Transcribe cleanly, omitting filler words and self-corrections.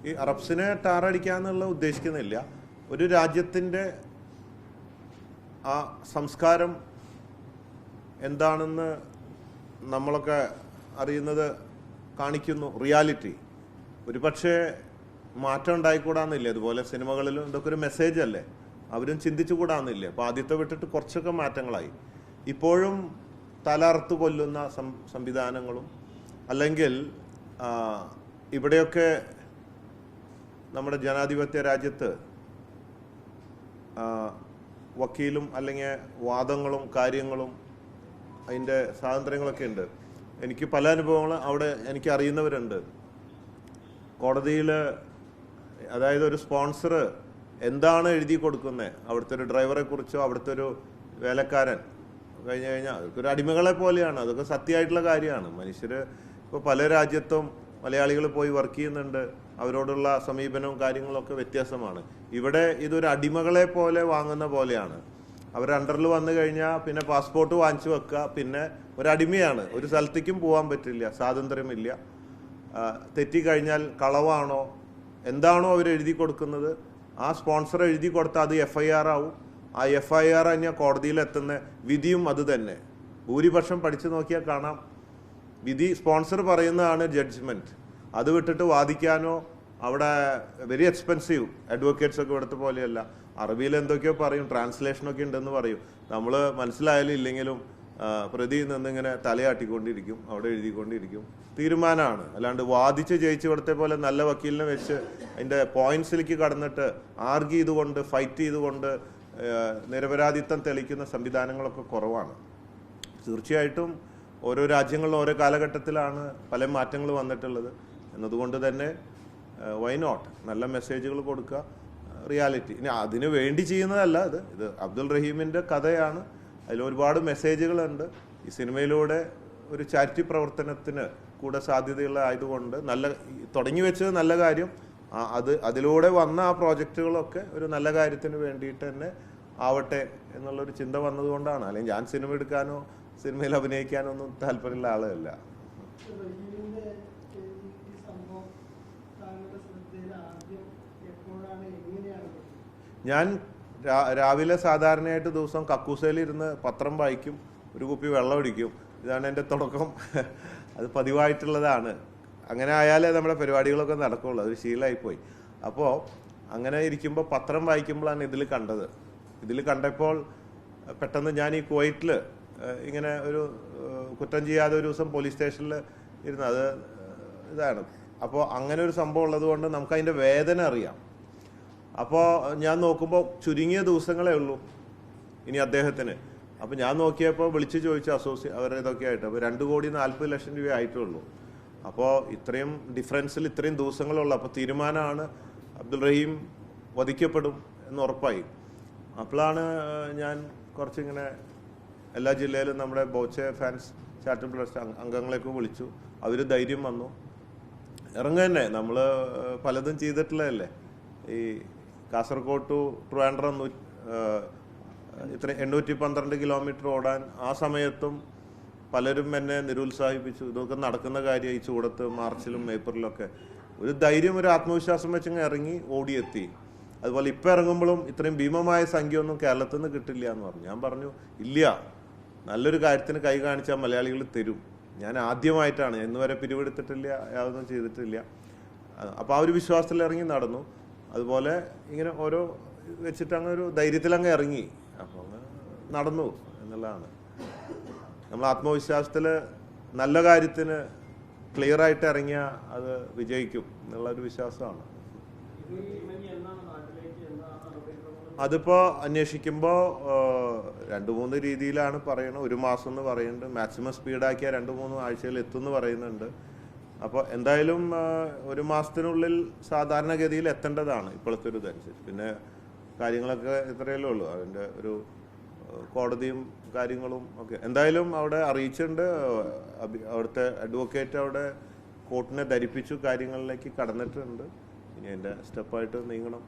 ഈ അറബ്സിനെ ടാറടിക്കാന്നുള്ള ഉദ്ദേശിക്കുന്നില്ല. ഒരു രാജ്യത്തിൻ്റെ ആ സംസ്കാരം എന്താണെന്ന് നമ്മളൊക്കെ അറിയുന്നത് കാണിക്കുന്നു, റിയാലിറ്റി. ഒരു പക്ഷേ മാറ്റം ഉണ്ടായിക്കൂടാന്നില്ല. അതുപോലെ സിനിമകളിലും ഇതൊക്കെ ഒരു മെസ്സേജ് അല്ലേ, അവരും ചിന്തിച്ചു കൂടാന്നില്ല. അപ്പോൾ ആദ്യത്തെ വിട്ടിട്ട് കുറച്ചൊക്കെ മാറ്റങ്ങളായി. ഇപ്പോഴും തലറുത്ത് കൊല്ലുന്ന സംവിധാനങ്ങളും, അല്ലെങ്കിൽ ഇവിടെയൊക്കെ നമ്മുടെ ജനാധിപത്യ രാജ്യത്ത് വക്കീലും അല്ലെങ്കിൽ വാദങ്ങളും കാര്യങ്ങളും അതിൻ്റെ സ്വാതന്ത്ര്യങ്ങളൊക്കെ ഉണ്ട്. എനിക്ക് പല അനുഭവങ്ങളും അവിടെ എനിക്ക് അറിയുന്നവരുണ്ട്. കോടതിയിൽ അതായത് ഒരു സ്പോൺസർ എന്താണ് എഴുതി കൊടുക്കുന്നത്, അവിടുത്തെ ഒരു ഡ്രൈവറെ കുറിച്ചോ അവിടുത്തെ ഒരു വേലക്കാരൻ കഴിഞ്ഞു കഴിഞ്ഞാൽ അതൊക്കെ ഒരു അടിമകളെ പോലെയാണ്. അതൊക്കെ സത്യമായിട്ടുള്ള കാര്യമാണ്. മനുഷ്യർ ഇപ്പോൾ പല രാജ്യത്തും മലയാളികൾ പോയി വർക്ക് ചെയ്യുന്നുണ്ട്. അവരോടുള്ള സമീപനവും കാര്യങ്ങളൊക്കെ വ്യത്യാസമാണ്. ഇവിടെ ഇതൊരു അടിമകളെ പോലെ വാങ്ങുന്ന പോലെയാണ്. അവർ അണ്ടറിൽ വന്നു കഴിഞ്ഞാൽ പിന്നെ പാസ്പോർട്ട് വാങ്ങിച്ചു വെക്കുക, പിന്നെ ഒരടിമയാണ്. ഒരു സ്ഥലത്തേക്കും പോകാൻ പറ്റില്ല, സ്വാതന്ത്ര്യമില്ല. തെറ്റിക്കഴിഞ്ഞാൽ കളവാണോ എന്താണോ അവർ എഴുതി കൊടുക്കുന്നത്, ആ സ്പോൺസർ എഴുതി കൊടുത്താൽ അത് FIR ആവും. ആ FIR കഴിഞ്ഞാൽ കോടതിയിലെത്തുന്ന വിധിയും അത് തന്നെ. ഭൂരിപക്ഷം പഠിച്ചു നോക്കിയാൽ കാണാം, വിധി സ്പോൺസർ പറയുന്നതാണ് ജഡ്ജ്മെൻറ്റ്. അത് വിട്ടിട്ട് വാദിക്കാനോ അവിടെ വെരി എക്സ്പെൻസീവ് അഡ്വക്കേറ്റ്സ് ഒക്കെ ഇവിടുത്തെ പോലെയല്ല. അറബിയിൽ എന്തൊക്കെയോ പറയും, ട്രാൻസ്ലേഷനൊക്കെ ഉണ്ടെന്ന് പറയും. നമ്മൾ മനസ്സിലായാലും ഇല്ലെങ്കിലും പ്രതി നിന്നിങ്ങനെ തലയാട്ടിക്കൊണ്ടിരിക്കും, അവിടെ എഴുതിക്കൊണ്ടിരിക്കും. തീരുമാനമാണ്. അല്ലാണ്ട് വാദിച്ച് ജയിച്ച് ഇവിടുത്തെ പോലെ നല്ല വക്കീലിനെ വെച്ച് അതിൻ്റെ പോയിന്റ്സിലേക്ക് കടന്നിട്ട് ആർഗ്യ ചെയ്തുകൊണ്ട് ഫൈറ്റ് ചെയ്തുകൊണ്ട് നിരപരാധിത്വം തെളിയിക്കുന്ന സംവിധാനങ്ങളൊക്കെ കുറവാണ്. തീർച്ചയായിട്ടും ഓരോ രാജ്യങ്ങളിലും ഓരോ കാലഘട്ടത്തിലാണ് പല മാറ്റങ്ങൾ വന്നിട്ടുള്ളത്. എന്നതുകൊണ്ട് തന്നെ വൈ നോട്ട് നല്ല മെസ്സേജുകൾ കൊടുക്കുക, റിയാലിറ്റി. ഇനി അതിന് വേണ്ടി ചെയ്യുന്നതല്ല ഇത് അബ്ദുൾ റഹീമിൻ്റെ കഥയാണ്. അതിലൊരുപാട് മെസ്സേജുകളുണ്ട്. ഈ സിനിമയിലൂടെ ഒരു ചാരിറ്റി പ്രവർത്തനത്തിന് കൂടെ സാധ്യതയുള്ള ആയതുകൊണ്ട് തുടങ്ങി വെച്ചത് നല്ല കാര്യം. അതിലൂടെ വന്ന ആ പ്രോജക്റ്റുകളൊക്കെ ഒരു നല്ല കാര്യത്തിന് വേണ്ടിയിട്ട് തന്നെ ആവട്ടെ എന്നുള്ളൊരു ചിന്ത വന്നതുകൊണ്ടാണ്. അല്ലെങ്കിൽ ഞാൻ സിനിമ എടുക്കാനോ സിനിമയിൽ അഭിനയിക്കാനോ ഒന്നും താല്പര്യമുള്ള ആളല്ല. ഞാൻ രാവിലെ സാധാരണയായിട്ട് ദിവസം കക്കൂസയിലിരുന്ന് പത്രം വായിക്കും, ഒരു കുപ്പി വെള്ളം ഒഴിക്കും. ഇതാണ് എൻ്റെ തുടക്കം. അത് പതിവായിട്ടുള്ളതാണ്. അങ്ങനെ ആയാലേ നമ്മുടെ പരിപാടികളൊക്കെ നടക്കുകയുള്ളൂ. അതൊരു ശീലമായിപ്പോയി. അപ്പോൾ അങ്ങനെ ഇരിക്കുമ്പോൾ പത്രം വായിക്കുമ്പോഴാണ് ഇതിൽ കണ്ടപ്പോൾ പെട്ടെന്ന് ഞാൻ ഈ കുവൈറ്റിൽ ഇങ്ങനെ ഒരു കുറ്റം ചെയ്യാതെ ഒരു ദിവസം പോലീസ് സ്റ്റേഷനിൽ ഇരുന്ന് ഇതാണ്. അപ്പോൾ അങ്ങനെ ഒരു സംഭവം ഉള്ളത് കൊണ്ട് നമുക്കതിൻ്റെ വേദന അറിയാം. അപ്പോൾ ഞാൻ നോക്കുമ്പോൾ ചുരുങ്ങിയ ദിവസങ്ങളേ ഉള്ളൂ ഇനി അദ്ദേഹത്തിന്. അപ്പോൾ ഞാൻ നോക്കിയപ്പോൾ വിളിച്ച് ചോദിച്ചു അവരുടെ ഇതൊക്കെ ആയിട്ട്. അപ്പോൾ 2,40,00,000 രൂപ ആയിട്ടുള്ളൂ. അപ്പോൾ ഇത്രയും ഡിഫറൻസിൽ ഇത്രയും ദിവസങ്ങളുള്ളൂ. അപ്പോൾ തീരുമാനമാണ് അബ്ദുൾ റഹീം വധിക്കപ്പെടും എന്ന് ഉറപ്പായി. അപ്പോഴാണ് ഞാൻ കുറച്ചിങ്ങനെ എല്ലാ ജില്ലയിലും നമ്മുടെ ബോച്ചെ ഫാൻസ് ചാരിറ്റബിൾ ട്രസ്റ്റ് അംഗങ്ങളെയൊക്കെ വിളിച്ചു. അവർ ധൈര്യം വന്നു, ഇറങ്ങുക തന്നെ. നമ്മൾ പലതും ചെയ്തിട്ടുള്ളതല്ലേ. ഈ കാസർഗോഡ് ടു ട്രിവാൻഡ്രം ഇത്ര 812 കിലോമീറ്റർ ഓടാൻ ആ സമയത്തും പലരും എന്നെ നിരുത്സാഹിപ്പിച്ചു. ഇതൊക്കെ നടക്കുന്ന കാര്യം ഈ ചൂടത്ത് മാർച്ചിലും ഏപ്രിലൊക്കെ. ഒരു ധൈര്യം, ഒരു ആത്മവിശ്വാസം വെച്ചിങ്ങനെ ഇറങ്ങി ഓടിയെത്തി. അതുപോലെ ഇപ്പം ഇറങ്ങുമ്പോഴും ഇത്രയും ഭീമമായ സംഖ്യ ഒന്നും കേരളത്തിൽ നിന്ന് കിട്ടില്ല എന്ന് പറഞ്ഞു. ഞാൻ പറഞ്ഞു ഇല്ല, നല്ലൊരു കാര്യത്തിന് കൈ കാണിച്ചാൽ മലയാളികൾ തരും. ഞാൻ ആദ്യമായിട്ടാണ്, ഇന്നുവരെ പിരിവെടുത്തിട്ടില്ല, യാതൊന്നും ചെയ്തിട്ടില്ല. അപ്പോൾ ആ ഒരു വിശ്വാസത്തിൽ ഇറങ്ങി നടന്നു. അതുപോലെ ഇങ്ങനെ ഓരോ വെച്ചിട്ട് അങ്ങനെ ഒരു ധൈര്യത്തിലങ്ങ് ഇറങ്ങി. അപ്പോൾ അങ്ങ് നടന്നു എന്നുള്ളതാണ്. നമ്മൾ ആത്മവിശ്വാസത്തിൽ നല്ല കാര്യത്തിന് ക്ലിയറായിട്ട് ഇറങ്ങിയാൽ അത് വിജയിക്കും എന്നുള്ളൊരു വിശ്വാസമാണ്. അതിപ്പോൾ അന്വേഷിക്കുമ്പോൾ 2-3 രീതിയിലാണ് പറയുന്നത്. 1 മാസം എന്ന് പറയുന്നുണ്ട്, മാക്സിമം സ്പീഡാക്കിയാൽ 2-3 ആഴ്ചയിൽ എത്തുമെന്ന് പറയുന്നുണ്ട്. അപ്പോൾ എന്തായാലും 1 മാസത്തിനുള്ളിൽ സാധാരണഗതിയിൽ എത്തേണ്ടതാണ് ഇപ്പോഴത്തെ ഒരു ഇതനുസരിച്ച്. പിന്നെ കാര്യങ്ങളൊക്കെ ഇത്രയല്ലേ ഉള്ളൂ. അതിൻ്റെ ഒരു കോടതിയും കാര്യങ്ങളും ഒക്കെ എന്തായാലും അവിടെ അറിയിച്ചിട്ടുണ്ട്. അവിടുത്തെ അഡ്വക്കേറ്റ് അവിടെ കോർട്ടിനെ ധരിപ്പിച്ചു, കാര്യങ്ങളിലേക്ക് കടന്നിട്ടുണ്ട്. ഇനി അതിൻ്റെ സ്റ്റെപ്പായിട്ട് നീങ്ങണം.